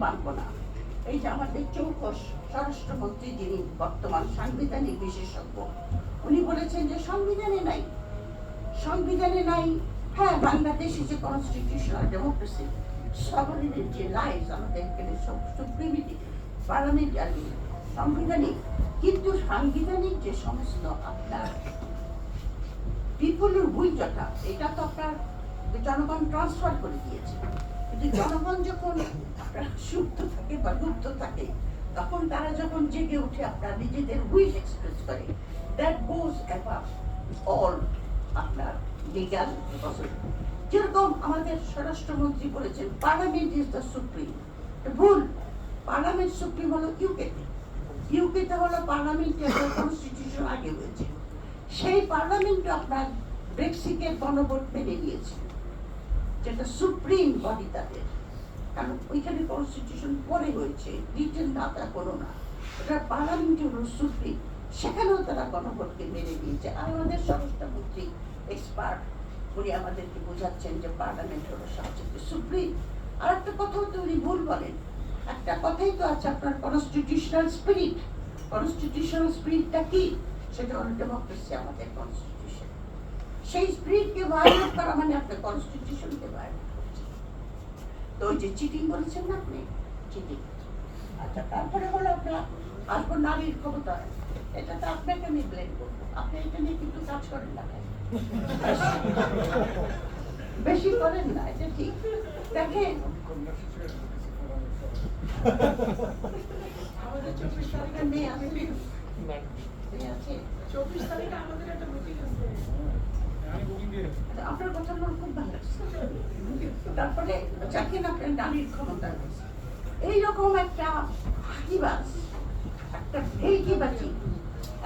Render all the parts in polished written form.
মানব না। এই যে আমাদের চৌকস স্বরাষ্ট্রমন্ত্রী, যিনি বর্তমান সাংবিধানিক বিশেষজ্ঞ, উনি বলেছেন যে সংবিধানে নাই, সংবিধানে নাই। হ্যাঁ, Bangladesh is a constitutional democracy, সভারেনিটি lies আমাদের এখানে সুপ্রিমিটি পার্লামেন্টারি সাংবিধানিক, কিন্তু সাংবিধানিক যে সমস্ত আপনার পিপলের উইল যেটা, এটা তো আপনার জনগণ ট্রান্সফার করে দিয়েছে। কিন্তু জনগণ যখন আপনার সুপ্ত থাকে বা গুপ্ত থাকে, তখন তারা যখন জেগে উঠে আপনার নিজেদের উইল এক্সপ্রেস করে, দ্যাট গোজ অ্যাবাভ অল আপনার লিগ্যাল প্রসিডিউর। যেরকম আমাদের স্বরাষ্ট্রমন্ত্রী বলেছেন পার্লামেন্ট ইজ দ্য সুপ্রিম, ভুল। পার্লামেন্ট সুপ্রিম হলো ইউকেতে। ইউকেতে হলো পার্লামেন্টের কনস্টিটিউশন আগে হয়েছে, সেই পার্লামেন্ট আপনার ব্রেক্সিটের গণভোট মেনে নিয়েছে, যেটা সুপ্রিম বডি তাদের। কারণ ওইখানে কনস্টিটিউশন পরে হয়েছে, রিটেন দাতা কোনো না, এটা পার্লামেন্ট হলো সুপ্রিম, সেখানেও তারা গণভোটকে মেনে নিয়েছে। আর আমাদের স্বরাষ্ট্রমন্ত্রী এক্সপার্ট, উনি আমাদেরকে বোঝাচ্ছেন যে পার্লামেন্ট হলো সবচেয়ে সুপ্রিম। আর একটা কথা তো উনি ভুল বলেন, একটা কথাই তো আছে আপনার কনস্টিটিউশনাল স্পিরিট। কনস্টিটিউশনাল স্পিরিটটা কি? সেটা হলো ডেমোক্রেসি, আমাদের কনস্টিটিউশন। সেই স্পিরিটকে ভায়োলেট করা মানে আপনার কনস্টিটিউশনকে ভায়োলেট করছে। তো ওই যে চিটিং বলেছেন না আপনি, চিটিং। আচ্ছা, তারপরে হলো আপনার আসবো নারীর ক্ষমতায়ন। এটা তো আপনাকে আমি ব্লেম করবো, আপনি এটা নিয়ে কিন্তু কাজ করেন না, বেশি করেন না, এটা ঠিক। দেখেন আমাদের 24 তারিখের মেয়ে আছে, আপনার কথা আমার খুব ভালো লাগছে। তারপরে দেখেন আপনার নারীর ক্ষমতা, এইরকম একটা ফাঁকিবাজ, একটা ভেলকিবাজি,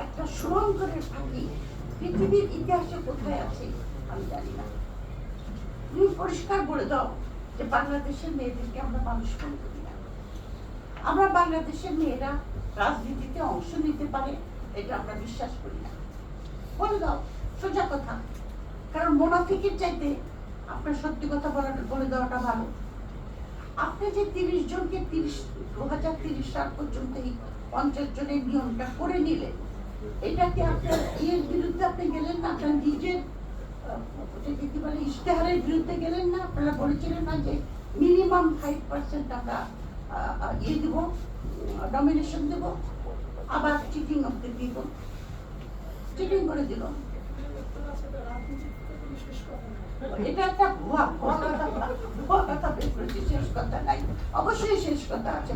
একটা সুরঙ্গের ফাঁকি পৃথিবীর ইতিহাসে কোথায় আছে আমি জানি না। তুমি পরিষ্কার বলে দাও যে বাংলাদেশের মেয়েদেরকে আমরা মানুষ মনে করি না, আমরা বাংলাদেশের মেয়েরা রাজনীতিতে অংশ নিতে পারে এটা আমরা বিশ্বাস করি না। বলে দাও, সোজা কথা। কারণ মোনাফিকের চাইতে আপনার সত্যি কথা বলে দেওয়াটা ভালো। আপনি যে 30 জনকে 2030 সাল পর্যন্ত এই 50 জনের নিয়মটা করে নিলেন, এটাকে আপনার এর বিরুদ্ধে আপনি গেলেন না, আপনার নিজের ইশতেহারের বিরুদ্ধে গেলেন না। আপনারা বলেছিলেন না যে মিনিমাম 5% আমরা দেব, নমিনেশন দেব, আবার cheating of the people, cheating করে দিল। এটা একটা ভুয়া কথা বের করেছি, শেষ কথা নাই, অবশ্যই শেষ কথা আছে।